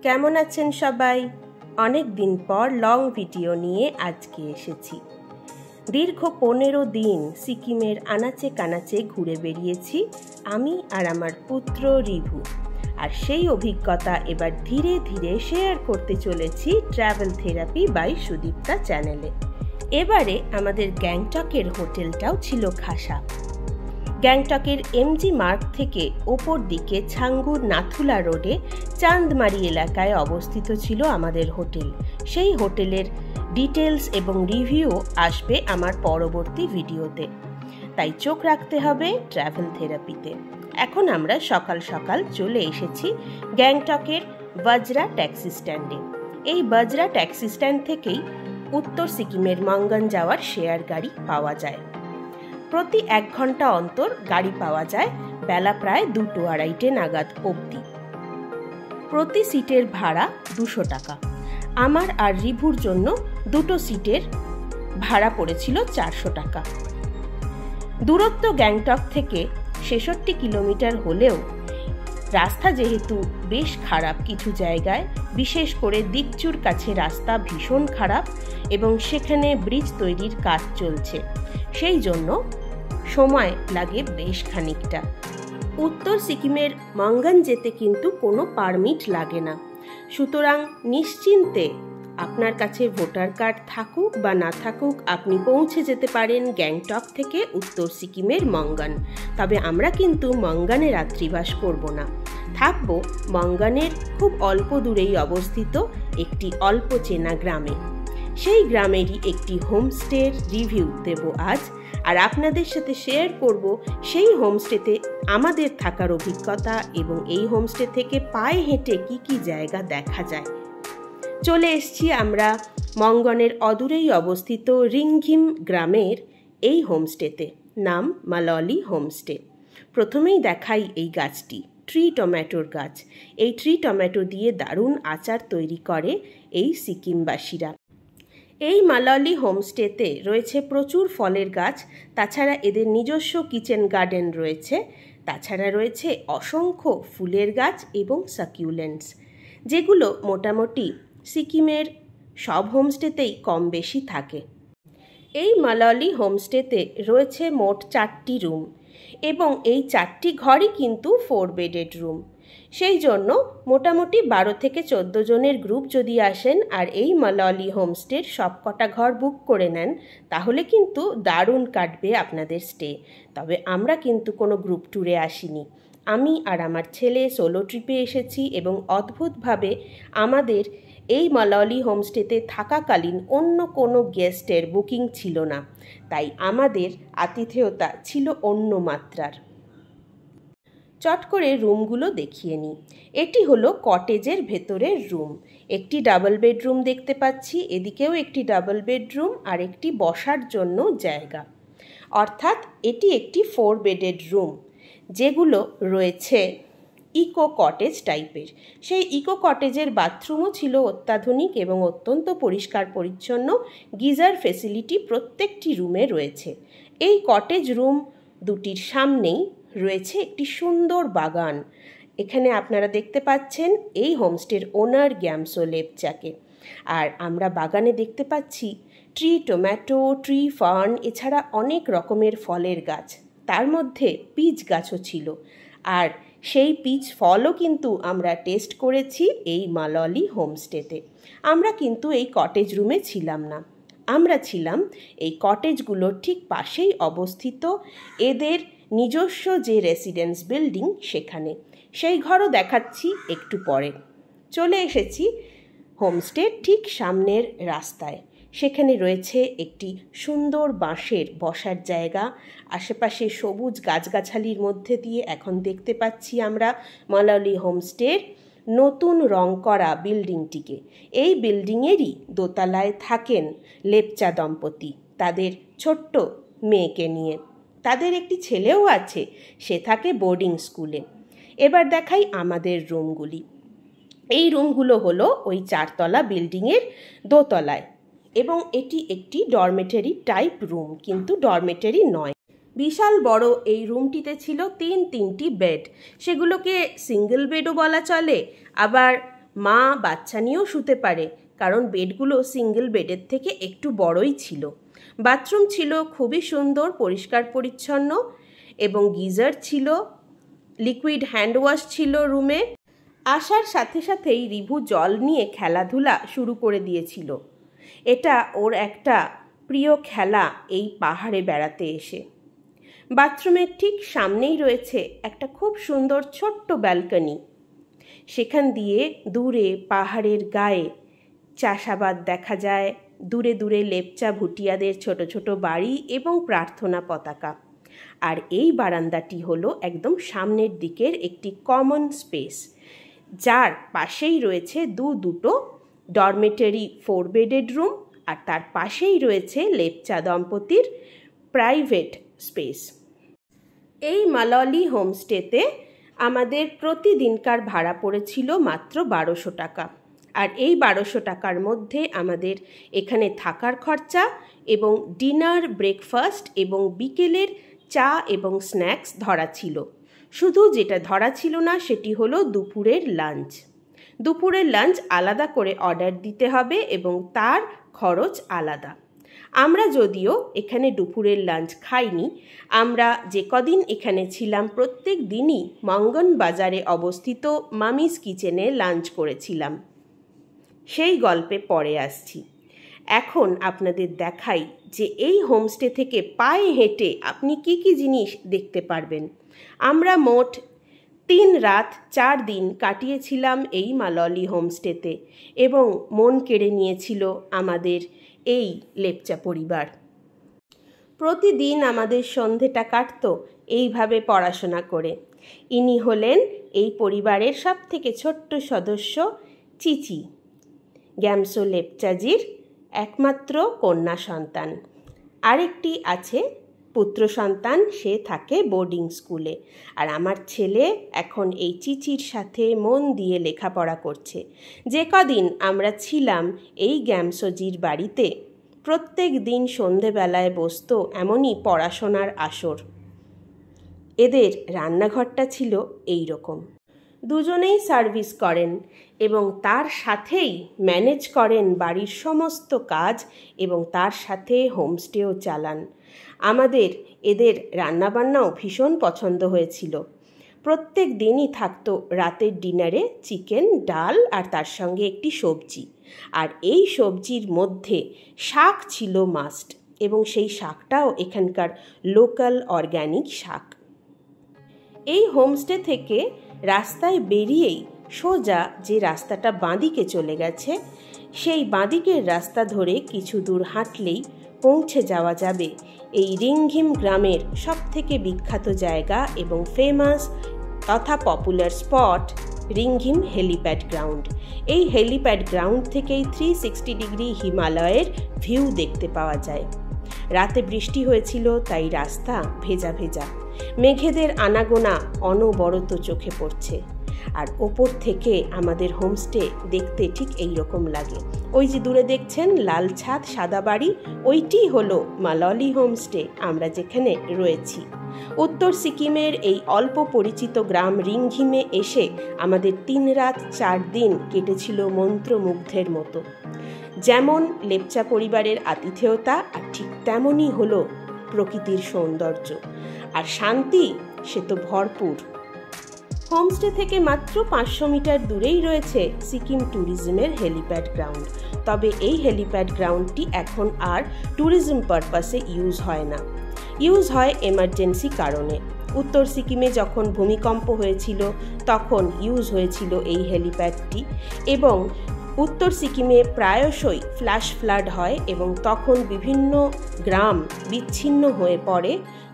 কেমন আছেন সবাই? অনেক দিন পর লং ভিডিও নিয়ে আজকে এসেছি। দীর্ঘ 15 দিন সিকিমের আনাচে কানাচে ঘুরে বেরিয়েছি আমি আর আমার পুত্র রিভু। আর সেই অভিজ্ঞতা এবার ধীরে ধীরে শেয়ার করতে চলেছি ট্রাভেল থেরাপি বাই সুদীপ্তা চ্যানেলে। এবারে আমাদের গ্যাংটকের হোটেলটাও ছিল খাসা। গ্যাংটকের এমজি মার্গ থেকে ওপর দিকে ছাঙ্গুর নাথুলা রোডে চাঁদমারি এলাকায় অবস্থিত ছিল আমাদের হোটেল। সেই হোটেলের ডিটেলস এবং রিভিউ আসবে আমার পরবর্তী ভিডিওতে, তাই চোখ রাখতে হবে ট্রাভেল থেরাপিতে। এখন আমরা সকাল সকাল চলে এসেছি গ্যাংটকের বজরা ট্যাক্সি স্ট্যান্ডে। এই বজরা ট্যাক্সি স্ট্যান্ড থেকেই উত্তর সিকিমের মঙ্গন যাওয়ার শেয়ার গাড়ি পাওয়া যায়। প্রতি 1 ঘন্টা অন্তর গাড়ি পাওয়া যায় বেলা প্রায় 2-2:30 নাগাদ অবধি। প্রতি সিটের ভাড়া 200 টাকা। আমার আর রিভুর জন্য 2 সিটের ভাড়া পড়েছিল 400 টাকা। দূরত্ব গ্যাংটক থেকে 66 কিলোমিটার হলেও রাস্তা যেহেতু বেশ খারাপ কিছু জায়গায়, বিশেষ করে দিকচুর কাছে রাস্তা ভীষণ খারাপ এবং সেখানে ব্রিজ তৈরির কাজ চলছে, সেই জন্য সময় লাগে বেশ খানিকটা। উত্তর সিকিমের মঙ্গন যেতে কিন্তু কোনো পারমিট লাগে না, সুতরাং নিশ্চিন্তে আপনার কাছে ভোটার কার্ড থাকুক বা না থাকুক আপনি পৌঁছে যেতে পারেন গ্যাংটক থেকে উত্তর সিকিমের মঙ্গন। তবে আমরা কিন্তু মঙ্গনে রাত্রিবাস করব না, থাকব মঙ্গনের খুব অল্প দূরেই অবস্থিত একটি অল্প চেনা গ্রামে। সেই গ্রামেরই একটি হোমস্টের রিভিউ দেব আজ, আর আপনাদের সাথে শেয়ার করব সেই হোমস্টেতে আমাদের থাকার অভিজ্ঞতা এবং এই হোমস্টে থেকে পায়ে হেঁটে কি কি জায়গা দেখা যায়। চলে এসেছি আমরা মঙ্গনের অদূরেই অবস্থিত রিংঘিম গ্রামের এই হোমস্টেতে, নাম মাললি হোমস্টে। প্রথমেই দেখাই এই গাছটি, ট্রি টমেটোর গাছ। এই ট্রি টমেটো দিয়ে দারুণ আচার তৈরি করে এই সিকিমবাসীরা। এই মাললি হোমস্টেতে রয়েছে প্রচুর ফলের গাছ, তাছাড়া এদের নিজস্ব কিচেন গার্ডেন রয়েছে, তাছাড়া রয়েছে অসংখ্য ফুলের গাছ এবং সাকিউলেন্টস, যেগুলো মোটামুটি সিকিমের সব হোমস্টেতেই কম বেশি থাকে। এই মাললি হোমস্টেতে রয়েছে মোট 4টি রুম এবং এই 4টি ঘরই কিন্তু 4 বেডেড রুম। সেই জন্য মোটামুটি 12 থেকে 14 জনের গ্রুপ যদি আসেন আর এই মাললি হোমস্টের সবকটা ঘর বুক করে নেন, তাহলে কিন্তু দারুণ কাটবে আপনাদের স্টে। তবে আমরা কিন্তু কোনো গ্রুপ ট্যুরে আসিনি, আমি আর আমার ছেলে সোলো ট্রিপে এসেছি এবং অদ্ভুতভাবে আমাদের এই মাললি হোমস্টেতে থাকাকালীন অন্য কোনো গেস্টের বুকিং ছিল না, তাই আমাদের আতিথেয়তা ছিল অন্য মাত্রার। চট করে রুমগুলো দেখিয়ে নিই। এটি হলো কটেজের ভেতরের রুম। একটি ডাবল বেডরুম দেখতে পাচ্ছি, এদিকেও একটি ডাবল বেডরুম আর একটি বসার জন্য জায়গা, অর্থাৎ এটি একটি 4 বেডেড রুম, যেগুলো রয়েছে ইকো কটেজ টাইপের। সেই ইকো কটেজের বাথরুমও ছিল অত্যাধুনিক এবং অত্যন্ত পরিষ্কার পরিচ্ছন্ন। গিজার ফেসিলিটি প্রত্যেকটি রুমে রয়েছে। এই কটেজ রুম দুটির সামনেই রয়েছে একটি সুন্দর বাগান। এখানে আপনারা দেখতে পাচ্ছেন এই হোমস্টের ওনার গ্যামসো লেপচাকে। আর আমরা বাগানে দেখতে পাচ্ছি ট্রি টমেটো, ট্রি ফার্ন, এছাড়া অনেক রকমের ফলের গাছ, তার মধ্যে পিচ গাছও ছিল। আর সেই পিচ ফলও কিন্তু আমরা টেস্ট করেছি এই মাললি হোমস্টেতে। আমরা কিন্তু এই কটেজ রুমে ছিলাম না, আমরা ছিলাম এই কটেজগুলোর ঠিক পাশেই অবস্থিত এদের নিজস্ব যে রেসিডেন্স বিল্ডিং, সেখানে। সেই ঘরও দেখাচ্ছি একটু পরে। চলে এসেছি হোমস্টের ঠিক সামনের রাস্তায়। সেখানে রয়েছে একটি সুন্দর বাঁশের বসার জায়গা, আশেপাশে সবুজ গাছগাছালির মধ্যে দিয়ে এখন দেখতে পাচ্ছি আমরা মাললি হোমস্টের নতুন রং করা বিল্ডিংটিকে। এই বিল্ডিংয়েরই দোতলায় থাকেন লেপচা দম্পতি তাদের ছোট্ট মেয়েকে নিয়ে। তাদের একটি ছেলেও আছে, সে থাকে বোর্ডিং স্কুলে। এবার দেখাই আমাদের রুমগুলি। এই রুমগুলো হলো ওই 4তলা বিল্ডিংয়ের দোতলায় এবং এটি একটি ডরমেটরি টাইপ রুম, কিন্তু ডরমেটরি নয়। বিশাল বড় এই রুমটিতে ছিল 3টি বেড। সেগুলোকে সিঙ্গেল বেডও বলা চলে, আবার মা বাচ্চা নিয়েও শুতে পারে, কারণ বেডগুলো সিঙ্গেল বেডের থেকে একটু বড়ই ছিল। বাথরুম ছিল খুবই সুন্দর, পরিষ্কার পরিচ্ছন্ন, এবং গিজার ছিল, লিকুইড হ্যান্ড ওয়াশ ছিল রুমে। আসার সাথে সাথেই রিভু জল নিয়ে খেলাধুলা শুরু করে দিয়েছিল। এটা ওর একটা প্রিয় খেলা এই পাহাড়ে বেড়াতে এসে। বাথরুমের ঠিক সামনেই রয়েছে একটা খুব সুন্দর ছোট্ট ব্যালকনি। সেখান দিয়ে দূরে পাহাড়ের গায়ে চাষাবাদ দেখা যায়, দূরে দূরে লেপচা ভুটিয়াদের ছোট ছোট বাড়ি এবং প্রার্থনা পতাকা। আর এই বারান্দাটি হলো একদম সামনের দিকের একটি কমন স্পেস, যার পাশেই রয়েছে দুটো ডরমেটরি 4 বেডেড রুম, আর তার পাশেই রয়েছে লেপচা দম্পতির প্রাইভেট স্পেস। এই মাললি হোমস্টেতে আমাদের প্রতিদিনকার ভাড়া পড়েছিল মাত্র 1200 টাকা। আর এই 1200 টাকার মধ্যে আমাদের এখানে থাকার খরচা এবং ডিনার, ব্রেকফাস্ট এবং বিকেলের চা এবং স্ন্যাক্স ধরা ছিল। শুধু যেটা ধরা ছিল না সেটি হলো দুপুরের লাঞ্চ। দুপুরের লাঞ্চ আলাদা করে অর্ডার দিতে হবে এবং তার খরচ আলাদা। আমরা যদিও এখানে দুপুরের লাঞ্চ খাইনি, আমরা যে কদিন এখানে ছিলাম প্রত্যেক দিনই মঙ্গন বাজারে অবস্থিত মামিস কিচেনে লাঞ্চ করেছিলাম। সেই গল্পে পরে আসছি। এখন আপনাদের দেখাই যে এই হোমস্টে থেকে পায়ে হেঁটে আপনি কি কি জিনিস দেখতে পারবেন। আমরা মোট 3 রাত 4 দিন কাটিয়েছিলাম এই মাললি হোমস্টেতে, এবং মন কেড়ে নিয়েছিল আমাদের এই লেপচা পরিবার। প্রতিদিন আমাদের সন্ধেটা কাটতো এইভাবে পড়াশোনা করে। ইনি হলেন এই পরিবারের সবথেকে ছোট্ট সদস্য চিচি, গ্যামসো লেপচাজির একমাত্র কন্যা সন্তান। আরেকটি আছে পুত্র সন্তান, সে থাকে বোর্ডিং স্কুলে। আর আমার ছেলে এখন এই চিচির সাথে মন দিয়ে লেখাপড়া করছে। যে কদিন আমরা ছিলাম এই গ্যামসোজির বাড়িতে, প্রত্যেক দিন সন্ধেবেলায় বসতো এমনই পড়াশোনার আসর। এদের রান্নাঘরটা ছিল এই রকম। দুজনেই সার্ভিস করেন এবং তার সাথেই ম্যানেজ করেন বাড়ির সমস্ত কাজ, এবং তার সাথে হোমস্টেও চালান। আমাদের এদের রান্নাবান্নাও ভীষণ পছন্দ হয়েছিল। প্রত্যেক দিনই থাকতো রাতের ডিনারে চিকেন, ডাল আর তার সঙ্গে একটি সবজি। আর এই সবজির মধ্যে শাক ছিল মাস্ট, এবং সেই শাকটাও এখানকার লোকাল অর্গ্যানিক শাক। এই হোমস্টে থেকে রাস্তায় বেরিয়েই সোজা যে রাস্তাটা বাঁদিকে চলে গেছে, সেই বাঁদিকের রাস্তা ধরে কিছু দূর হাঁটলেই পৌঁছে যাওয়া যাবে এই রিংঘিম গ্রামের সবথেকে বিখ্যাত জায়গা এবং ফেমাস তথা পপুলার স্পট রিংঘিম হেলিপ্যাড গ্রাউন্ড। এই হেলিপ্যাড গ্রাউন্ড থেকেই 360 ডিগ্রি হিমালয়ের ভিউ দেখতে পাওয়া যায়। রাতে বৃষ্টি হয়েছিল, তাই রাস্তা ভেজা ভেজা। মেঘেদের আনাগোনা অনবরত চোখে পড়ছে। আর ওপর থেকে আমাদের হোমস্টে দেখতে ঠিক এই রকম লাগে। ওই যে দূরে দেখছেন লাল ছাদ সাদা বাড়ি, ওইটি হলো মাললি হোমস্টে, আমরা যেখানে রয়েছি। উত্তর সিকিমের এই অল্প পরিচিত গ্রাম রিংঘিমে এসে আমাদের 3 রাত 4 দিন কেটেছিল মন্ত্রমুগ্ধের মতো। যেমন লেপচা পরিবারের আতিথেয়তা, আর ঠিক তেমনই হলো প্রকৃতির সৌন্দর্য আর শান্তি, সে তো ভরপুর। হোমস্টে থেকে মাত্র 500 মিটার দূরেই রয়েছে সিকিম ট্যুরিজমের হেলিপ্যাড গ্রাউন্ড। তবে এই হেলিপ্যাড গ্রাউন্ডটি এখন আর ট্যুরিজম পারপাসে ইউজ হয় না, ইউজ হয় এমার্জেন্সি কারণে। উত্তর সিকিমে যখন ভূমিকম্প হয়েছিল তখন ইউজ হয়েছিল এই হেলিপ্যাডটি, এবং উত্তর সিকিমে প্রায়শই ফ্ল্যাশ ফ্লাড হয় এবং তখন বিভিন্ন গ্রাম বিচ্ছিন্ন হয়ে পড়ে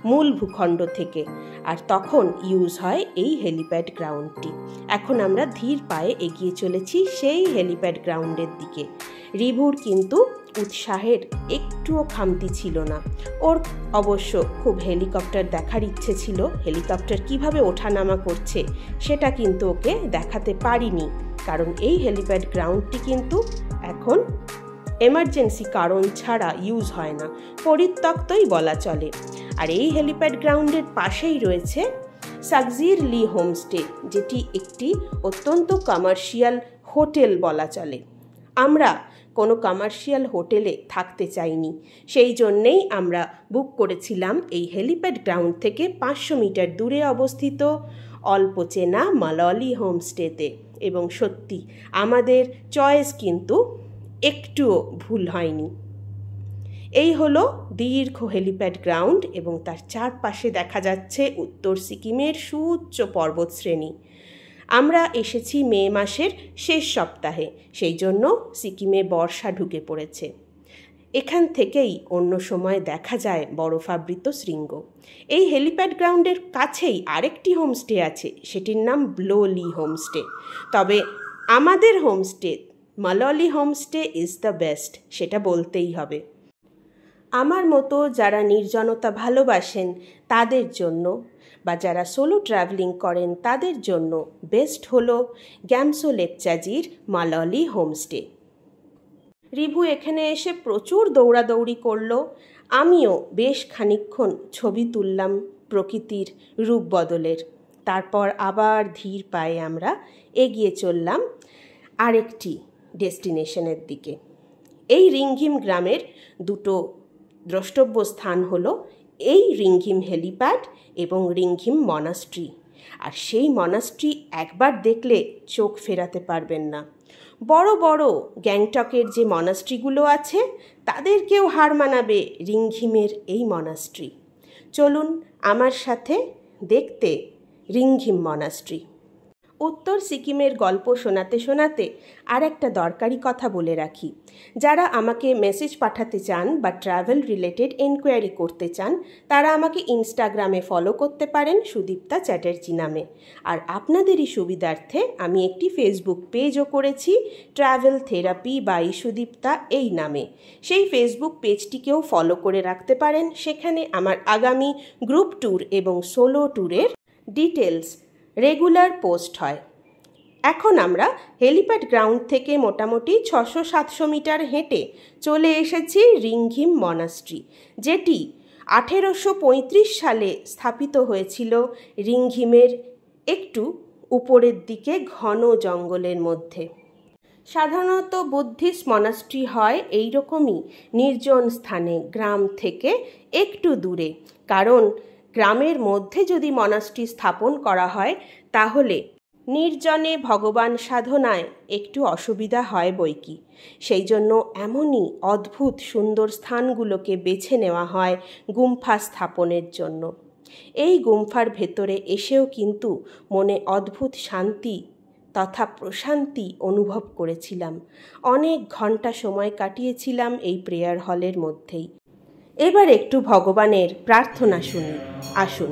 মূল ভূখণ্ড থেকে, আর তখন ইউজ হয় এই হেলিপ্যাড গ্রাউন্ডটি। এখন আমরা ধীর পায়ে এগিয়ে চলেছি সেই হেলিপ্যাড গ্রাউন্ডের দিকে। রিভুর কিন্তু উৎসাহের একটুও খামতি ছিল না। ওর অবশ্য খুব হেলিকপ্টার দেখার ইচ্ছে ছিল। হেলিকপ্টার কিভাবে ওঠানামা করছে সেটা কিন্তু ওকে দেখাতে পারিনি, কারণ এই হেলিপ্যাড গ্রাউন্ডটি কিন্তু এখন এমার্জেন্সি কারণ ছাড়া ইউজ হয় না, পরিত্যক্তই বলা চলে। আর এই হেলিপ্যাড গ্রাউন্ডের পাশেই রয়েছে সাগজির লি হোমস্টে, যেটি একটি অত্যন্ত কমার্শিয়াল হোটেল বলা চলে। আমরা কোনো কমার্শিয়াল হোটেলে থাকতে চাইনি, সেই জন্যেই আমরা বুক করেছিলাম এই হেলিপ্যাড গ্রাউন্ড থেকে 500 মিটার দূরে অবস্থিত অল্প চেনা মালয়লি হোমস্টেতে। এবং সত্যি আমাদের চয়েস কিন্তু একটুও ভুল হয়নি। এই হলো দীর্ঘ হেলিপ্যাড গ্রাউন্ড এবং তার চারপাশে দেখা যাচ্ছে উত্তর সিকিমের সুউচ্চ পর্বতশ্রেণী। আমরা এসেছি মে মাসের শেষ সপ্তাহে, সেই জন্য সিকিমে বর্ষা ঢুকে পড়েছে। এখান থেকেই অন্য সময় দেখা যায় বরফাবৃত শৃঙ্গ। এই হেলিপ্যাড গ্রাউন্ডের কাছেই আরেকটি হোমস্টে আছে, সেটির নাম ব্লোলি হোমস্টে। তবে আমাদের হোমস্টে মালয়লি হোমস্টে ইজ দ্য বেস্ট, সেটা বলতেই হবে। আমার মতো যারা নির্জনতা ভালোবাসেন তাদের জন্য বা যারা সোলো ট্রাভেলিং করেন তাদের জন্য বেস্ট হলো গ্যামসো লেপচাজির মালয়লি হোমস্টে। রিভু এখানে এসে প্রচুর দৌড়াদৌড়ি করলো। আমিও বেশ খানিকক্ষণ ছবি তুললাম প্রকৃতির রূপ বদলের। তারপর আবার ধীর পায়ে আমরা এগিয়ে চললাম আরেকটি ডেস্টিনেশনের দিকে। এই রিংঘিম গ্রামের দুটো দ্রষ্টব্য স্থান হলো এই রিংঘিম হেলিপ্যাড এবং রিংঘিম মনাস্ট্রি। আর সেই মনাস্ট্রি একবার দেখলে চোখ ফেরাতে পারবেন না। বড় বড় গ্যাংটকের যে মনাস্ট্রিগুলো আছে তাদেরকেও হার মানাবে রিংঘিমের এই মনাস্ট্রি। চলুন আমার সাথে দেখতে রিংঘিম মনাস্ট্রি। উত্তর সিকিমের গল্প শোনাতে শোনাতে আর একটা দরকারি কথা বলে রাখি। যারা আমাকে মেসেজ পাঠাতে চান বা ট্রাভেল রিলেটেড এনকোয়ারি করতে চান তারা আমাকে ইনস্টাগ্রামে ফলো করতে পারেন সুদীপ্তা চ্যাটার্জি নামে। আর আপনাদেরই সুবিধার্থে আমি একটি ফেসবুক পেজও করেছি, ট্রাভেল থেরাপি বাই সুদীপ্তা এই নামে। সেই ফেসবুক পেজটিকেও ফলো করে রাখতে পারেন। সেখানে আমার আগামী গ্রুপ ট্যুর এবং সোলো ট্যুরের ডিটেলস রেগুলার পোস্ট হয়। এখন আমরা হেলিপ্যাড গ্রাউন্ড থেকে মোটামুটি 600-700 মিটার হেঁটে চলে এসেছি রিংঘিম মনাস্ট্রি, যেটি 1835 সালে স্থাপিত হয়েছিল রিংঘিমের একটু উপরের দিকে ঘন জঙ্গলের মধ্যে। সাধারণত বুদ্ধিস্ট মনাস্ট্রি হয় এইরকমই নির্জন স্থানে, গ্রাম থেকে একটু দূরে। কারণ গ্রামের মধ্যে যদি মনাস্ট্রি স্থাপন করা হয় তাহলে নির্জনে ভগবান সাধনায় একটু অসুবিধা হয় বৈকি। সেই জন্য এমনই অদ্ভুত সুন্দর স্থানগুলোকে বেছে নেওয়া হয় গুম্ফা স্থাপনের জন্য। এই গুম্ফার ভেতরে এসেও কিন্তু মনে অদ্ভুত শান্তি তথা প্রশান্তি অনুভব করেছিলাম। অনেক ঘন্টা সময় কাটিয়েছিলাম এই প্রেয়ার হলের মধ্যেই। এবার একটু ভগবানের প্রার্থনা শুনি, আসুন।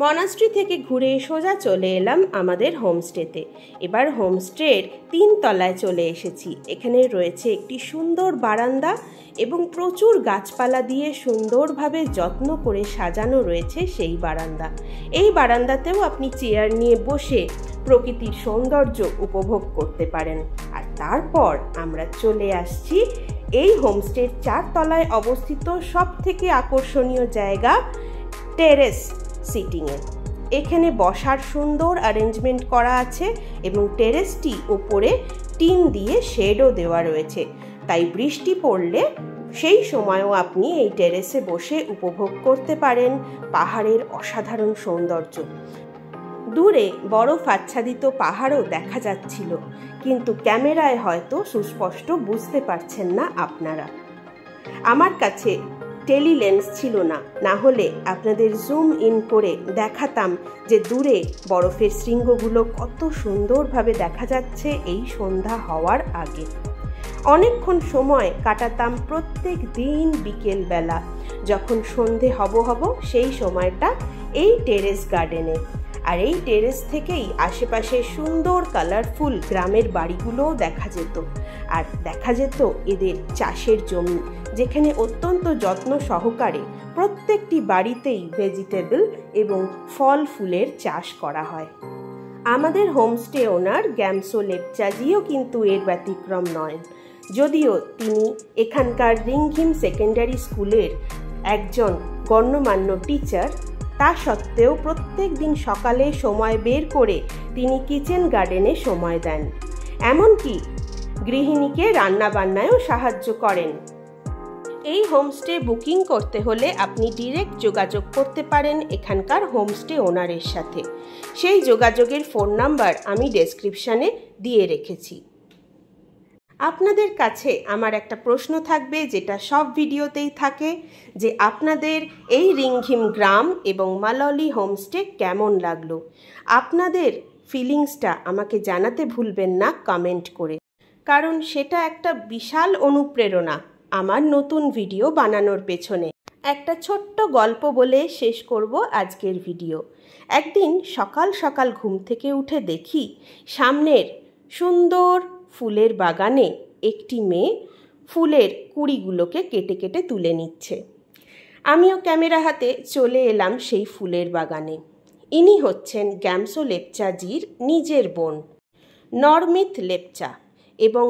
মনাস্ট্রি থেকে ঘুরে সোজা চলে এলাম আমাদের হোমস্টেতে। এবার হোমস্টের 3 তলায় চলে এসেছি। এখানে রয়েছে একটি সুন্দর বারান্দা এবং প্রচুর গাছপালা দিয়ে সুন্দরভাবে যত্ন করে সাজানো রয়েছে সেই বারান্দা। এই বারান্দাতেও আপনি চেয়ার নিয়ে বসে প্রকৃতির সৌন্দর্য উপভোগ করতে পারেন। আর তারপর আমরা চলে আসছি এই হোমস্টের 4 তলায় অবস্থিত সবথেকে আকর্ষণীয় জায়গা টেরেস সিটিংয়ে। এখানে বসার সুন্দর অ্যারেঞ্জমেন্ট করা আছে এবং টেরেসটি উপরে টিন দিয়ে শেডও দেওয়া রয়েছে, তাই বৃষ্টি পড়লে সেই সময়ও আপনি এই টেরেসে বসে উপভোগ করতে পারেন পাহাড়ের অসাধারণ সৌন্দর্য। দূরে বরফ আচ্ছাদিত পাহাড়ও দেখা যাচ্ছিল, কিন্তু ক্যামেরায় হয়তো সুস্পষ্ট বুঝতে পারছেন না আপনারা। আমার কাছে টেলি লেন্স ছিল না, না হলে আপনাদের জুম ইন করে দেখাতাম যে দূরে বরফের শৃঙ্গগুলো কত সুন্দরভাবে দেখা যাচ্ছে এই সন্ধ্যা হওয়ার আগে। অনেকক্ষণ সময় কাটাতাম প্রত্যেক দিন বিকেলবেলা, যখন সন্ধে হব সেই সময়টা এই টেরেস গার্ডেনে। আর এই টেরেস থেকেই আশেপাশে সুন্দর কালারফুল গ্রামের বাড়িগুলোও দেখা যেত। আর দেখা যেত এদের চাষের জমি, যেখানে অত্যন্ত যত্ন সহকারে প্রত্যেকটি বাড়িতেই ভেজিটেবল এবং ফল ফুলের চাষ করা হয়। আমাদের হোমস্টে ওনার গ্যামসো লেপচাজিও কিন্তু এর ব্যতিক্রম নয়। যদিও তিনি এখানকার রিংঘিম সেকেন্ডারি স্কুলের একজন গণ্যমান্য টিচার, তা সত্ত্বেও প্রত্যেক দিন সকালে সময় বের করে তিনি কিচেন গার্ডেনে সময় দেন। এমনকি গৃহিণীকে রান্নাবান্নায়ও সাহায্য করেন। এই হোমস্টে বুকিং করতে হলে আপনি ডিরেক্ট যোগাযোগ করতে পারেন এখানকার হোমস্টে ওনারের সাথে। সেই যোগাযোগের ফোন নাম্বার আমি ডেসক্রিপশানে দিয়ে রেখেছি। আপনাদের কাছে আমার একটা প্রশ্ন থাকবে, যেটা সব ভিডিওতেই থাকে, যে আপনাদের এই রিংঘিম গ্রাম এবং মাললি হোমস্টে কেমন লাগলো। আপনাদের ফিলিংসটা আমাকে জানাতে ভুলবেন না কমেন্ট করে, কারণ সেটা একটা বিশাল অনুপ্রেরণা আমার নতুন ভিডিও বানানোর পেছনে। একটা ছোট্ট গল্প বলে শেষ করব আজকের ভিডিও। একদিন সকাল সকাল ঘুম থেকে উঠে দেখি সামনের সুন্দর ফুলের বাগানে একটি মেয়ে ফুলের কুঁড়িগুলোকে কেটে কেটে তুলে নিচ্ছে। আমিও ক্যামেরা হাতে চলে এলাম সেই ফুলের বাগানে। ইনি হচ্ছেন গ্যামসো লেপচাজির নিজের বোন নরমিত লেপচা, এবং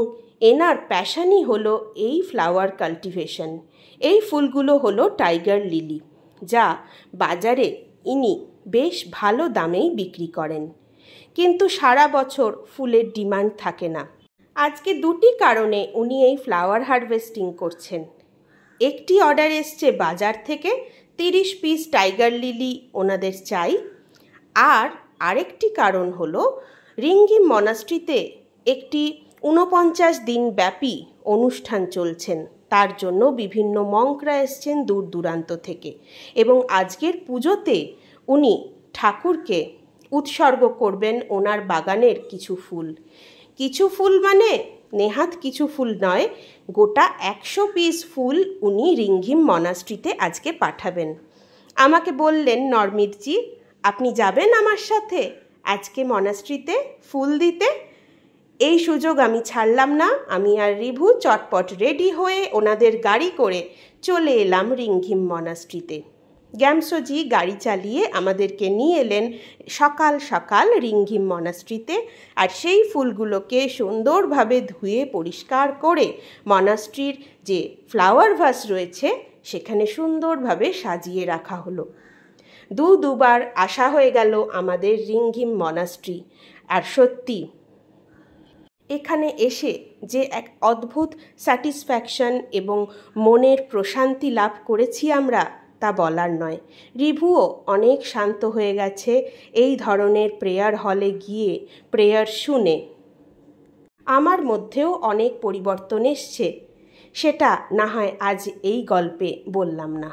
এনার প্যাশনই হলো এই ফ্লাওয়ার কাল্টিভেশন। এই ফুলগুলো হলো টাইগার লিলি, যা বাজারে ইনি বেশ ভালো দামেই বিক্রি করেন, কিন্তু সারা বছর ফুলের ডিমান্ড থাকে না। আজকে 2টি কারণে উনি এই ফ্লাওয়ার হারভেস্টিং করছেন। একটি অর্ডার এসছে বাজার থেকে, 30 পিস টাইগার লিলি ওনাদের চাই। আর আরেকটি কারণ হলো রিংঘিম মনাস্ট্রিতে একটি 49 দিন ব্যাপী অনুষ্ঠান চলছেন, তার জন্য বিভিন্ন মঙ্করা এসছেন দূর দূরান্ত থেকে, এবং আজকের পুজোতে উনি ঠাকুরকে উৎসর্গ করবেন ওনার বাগানের কিছু ফুল। কিছু ফুল মানে নেহাত কিছু ফুল নয়, গোটা 100 পিস ফুল উনি রিংঘিম মনাস্ট্রিতে আজকে পাঠাবেন। আমাকে বললেন, নরমিতজি আপনি যাবেন আমার সাথে আজকে মনাস্ট্রিতে ফুল দিতে? এই সুযোগ আমি ছাড়লাম না। আমি আর রিভু চটপট রেডি হয়ে ওনাদের গাড়ি করে চলে এলাম রিংঘিম মনাস্ট্রিতে। গ্যামসোজি গাড়ি চালিয়ে আমাদেরকে নিয়ে এলেন সকাল সকাল রিংঘিম মনাস্ট্রিতে, আর সেই ফুলগুলোকে সুন্দরভাবে ধুয়ে পরিষ্কার করে মনাস্ট্রির যে ফ্লাওয়ার ভাস রয়েছে সেখানে সুন্দরভাবে সাজিয়ে রাখা হলো। দুবার আসা হয়ে গেল আমাদের রিংঘিম মনাস্ট্রি, আর সত্যি এখানে এসে যে এক অদ্ভুত স্যাটিসফ্যাকশন এবং মনের প্রশান্তি লাভ করেছি আমরা, তা বলার নয়। রিভুও অনেক শান্ত হয়ে গেছে এই ধরনের প্রেয়ার হলে গিয়ে প্রেয়ার শুনে। আমার মধ্যেও অনেক পরিবর্তন এসছে, সেটা না হয় আজ এই গল্পে বললাম না।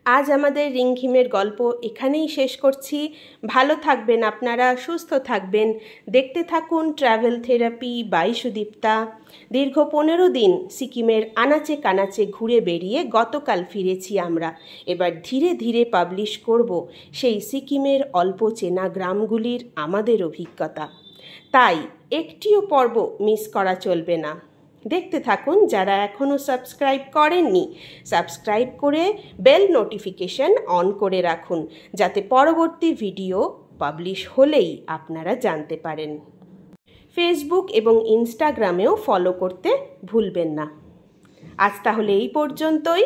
আজ আমাদের রিমঝিমের গল্প এখানেই শেষ করছি। ভালো থাকবেন আপনারা, সুস্থ থাকবেন। দেখতে থাকুন ট্রাভেল থেরাপি বাই সুদীপ্তা। দীর্ঘ 15 দিন সিকিমের আনাচে কানাচে ঘুরে বেরিয়ে গতকাল ফিরেছি আমরা। এবার ধীরে ধীরে পাবলিশ করব সেই সিকিমের অল্প চেনা গ্রামগুলির আমাদের অভিজ্ঞতা। তাই একটিও পর্ব মিস করা চলবে না। দেখতে থাকুন। যারা এখনও সাবস্ক্রাইব করেননি, সাবস্ক্রাইব করে বেল নোটিফিকেশন অন করে রাখুন, যাতে পরবর্তী ভিডিও পাবলিশ হলেই আপনারা জানতে পারেন। ফেসবুক এবং ইনস্টাগ্রামেও ফলো করতে ভুলবেন না। আজ তাহলে এই পর্যন্তই।